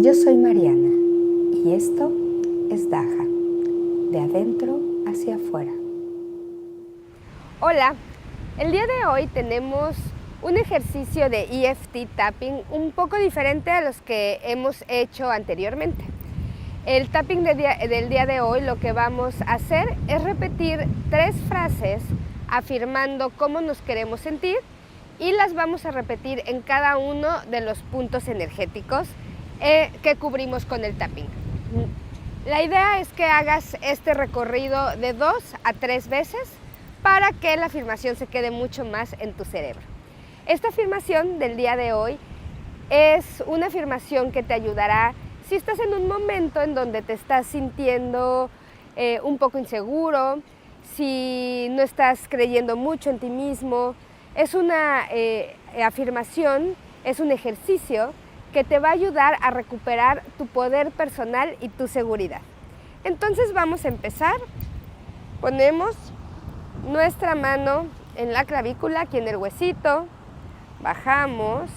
Yo soy Mariana y esto es Daha, de adentro hacia afuera. Hola, el día de hoy tenemos un ejercicio de EFT tapping un poco diferente a los que hemos hecho anteriormente. El tapping del día de hoy lo que vamos a hacer es repetir 3 frases afirmando cómo nos queremos sentir y las vamos a repetir en cada uno de los puntos energéticos que cubrimos con el tapping. La idea es que hagas este recorrido de 2 a 3 veces para que la afirmación se quede mucho más en tu cerebro. Esta afirmación del día de hoy es una afirmación que te ayudará si estás en un momento en donde te estás sintiendo un poco inseguro, si no estás creyendo mucho en ti mismo. Es una afirmación, es un ejercicio que te va a ayudar a recuperar tu poder personal y tu seguridad. Entonces vamos a empezar. Ponemos nuestra mano en la clavícula, aquí en el huesito, bajamos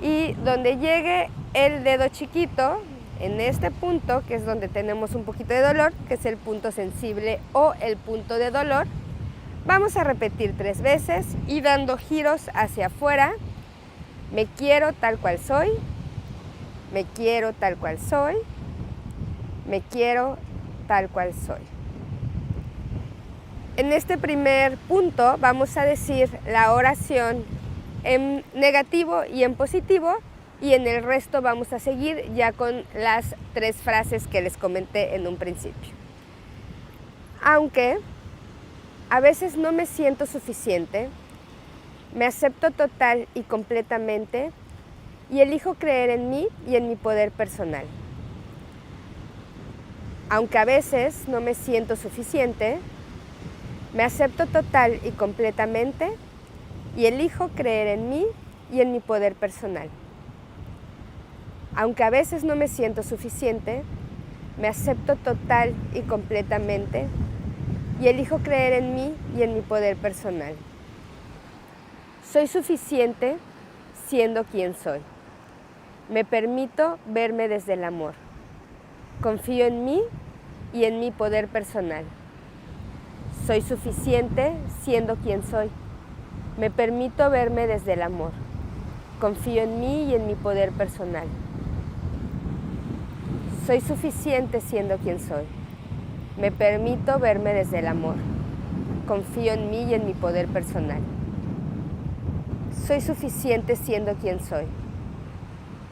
y donde llegue el dedo chiquito, en este punto, que es donde tenemos un poquito de dolor, que es el punto sensible o el punto de dolor, vamos a repetir 3 veces y dando giros hacia afuera. Me quiero tal cual soy, me quiero tal cual soy, me quiero tal cual soy. En este primer punto vamos a decir la oración en negativo y en positivo, y en el resto vamos a seguir ya con las 3 frases que les comenté en un principio. Aunque a veces no me siento suficiente, me acepto total y completamente y elijo creer en mí y en mi poder personal. Aunque a veces no me siento suficiente, me acepto total y completamente y elijo creer en mí y en mi poder personal. Aunque a veces no me siento suficiente, me acepto total y completamente y elijo creer en mí y en mi poder personal. Soy suficiente siendo quien soy. Me permito verme desde el amor. Confío en mí y en mi poder personal. Soy suficiente siendo quien soy. Me permito verme desde el amor. Confío en mí y en mi poder personal. Soy suficiente siendo quien soy. Me permito verme desde el amor. Confío en mí y en mi poder personal. Soy suficiente siendo quien soy.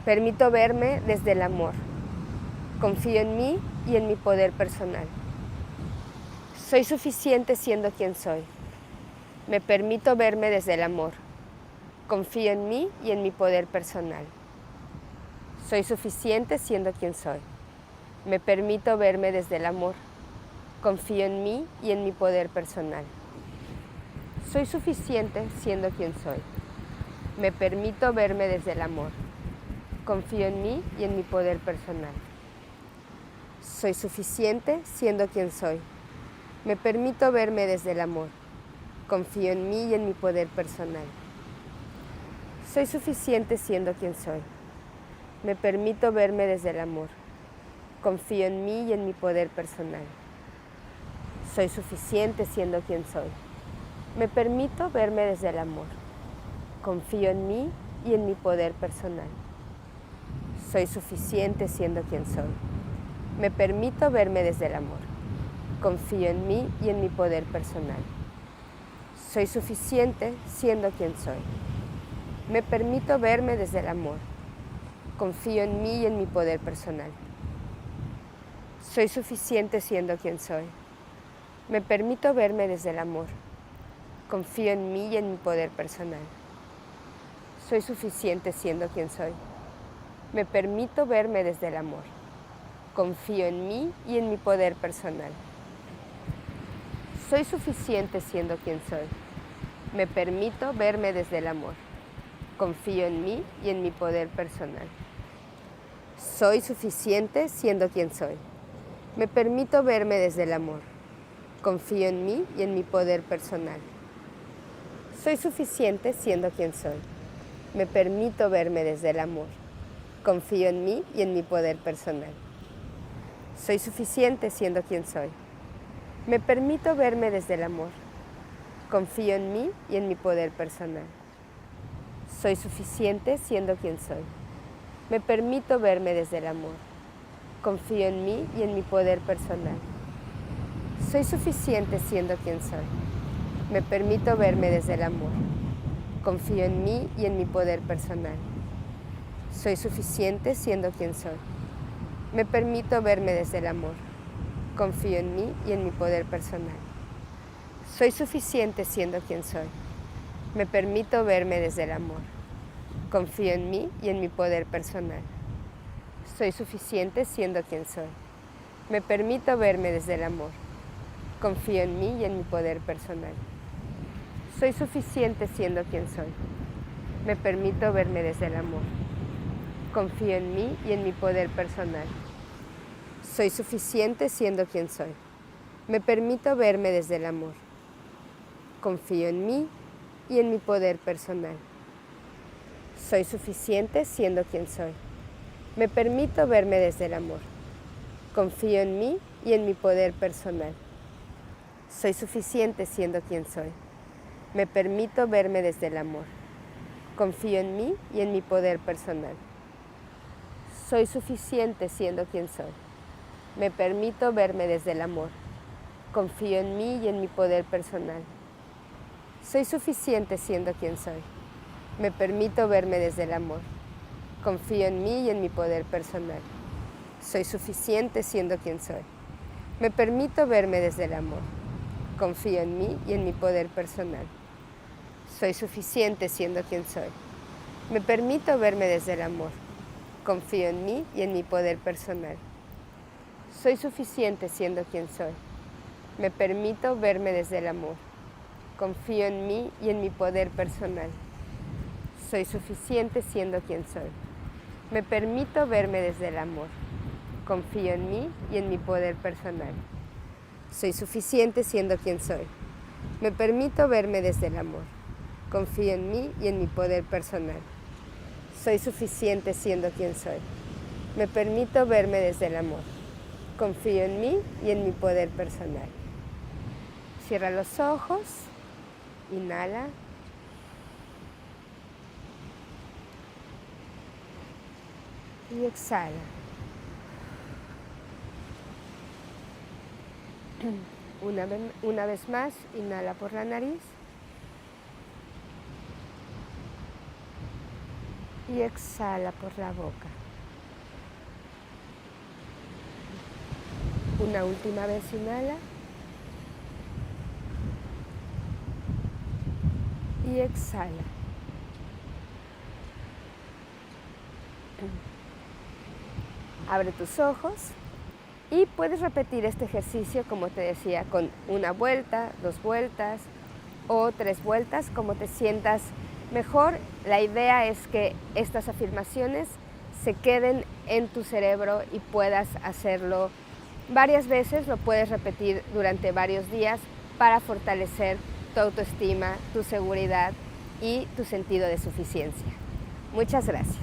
Permito verme desde el amor. Confío en mí y en mi poder personal. Soy suficiente siendo quien soy. Me permito verme desde el amor. Confío en mí y en mi poder personal. Soy suficiente siendo quien soy. Me permito verme desde el amor. Confío en mí y en mi poder personal. Soy suficiente siendo quien soy. Me permito verme desde el amor. Confío en mí y en mi poder personal. Soy suficiente siendo quien soy. Me permito verme desde el amor. Confío en mí y en mi poder personal. Soy suficiente siendo quien soy. Me permito verme desde el amor. Confío en mí y en mi poder personal. Soy suficiente siendo quien soy. Me permito verme desde el amor. Confío en mí y en mi poder personal. Soy suficiente siendo quien soy. Me permito verme desde el amor. Confío en mí y en mi poder personal. Soy suficiente siendo quien soy. Me permito verme desde el amor. Confío en mí y en mi poder personal. Soy suficiente siendo quien soy. Me permito verme desde el amor. Confío en mí y en mi poder personal. Soy suficiente siendo quien soy. Me permito verme desde el amor. Confío en mí y en mi poder personal. Soy suficiente siendo quien soy. Me permito verme desde el amor. Confío en mí y en mi poder personal. Soy suficiente siendo quien soy. Me permito verme desde el amor. Confío en mí y en mi poder personal. Soy suficiente siendo quien soy. Me permito verme desde el amor. Confío en mí y en mi poder personal. Soy suficiente siendo quien soy. Me permito verme desde el amor. Confío en mí y en mi poder personal. Soy suficiente siendo quien soy. Me permito verme desde el amor. Confío en mí y en mi poder personal. Soy suficiente siendo quien soy. Me permito verme desde el amor. Confío en mí y en mi poder personal. Soy suficiente siendo quien soy. Me permito verme desde el amor. Confío en mí y en mi poder personal. Soy suficiente siendo quien soy. Me permito verme desde el amor. Confío en mí y en mi poder personal. Soy suficiente siendo quien soy. Me permito verme desde el amor. Confío en mí y en mi poder personal. Soy suficiente siendo quien soy. Me permito verme desde el amor. Confío en mí y en mi poder personal. Soy suficiente siendo quien soy. Me permito verme desde el amor. Confío en mí y en mi poder personal. Soy suficiente siendo quien soy. Me permito verme desde el amor. Confío en mí y en mi poder personal. Soy suficiente siendo quien soy. Me permito verme desde el amor. Confío en mí y en mi poder personal. Soy suficiente siendo quien soy. Me permito verme desde el amor. Confío en mí y en mi poder personal. Soy suficiente siendo quien soy. Me permito verme desde el amor. Confío en mí y en mi poder personal. Soy suficiente siendo quien soy. Me permito verme desde el amor. Confío en mí y en mi poder personal. Soy suficiente siendo quien soy. Me permito verme desde el amor. Confío en mí y en mi poder personal. Soy suficiente siendo quien soy. Me permito verme desde el amor. Confío en mí y en mi poder personal. Soy suficiente siendo quien soy. Me permito verme desde el amor. Confío en mí y en mi poder personal. Soy suficiente siendo quien soy. Me permito verme desde el amor. Confío en mí y en mi poder personal. Soy suficiente siendo quien soy. Me permito verme desde el amor. Confío en mí y en mi poder personal. Cierra los ojos. Inhala. Y exhala. Una vez más, inhala por la nariz. Y exhala por la boca. Una última vez, inhala. Y exhala. Abre tus ojos y puedes repetir este ejercicio, como te decía, con una vuelta, 2 vueltas o 3 vueltas, como te sientas mejor. La idea es que estas afirmaciones se queden en tu cerebro y puedas hacerlo varias veces. Lo puedes repetir durante varios días para fortalecer tu autoestima, tu seguridad y tu sentido de suficiencia. Muchas gracias.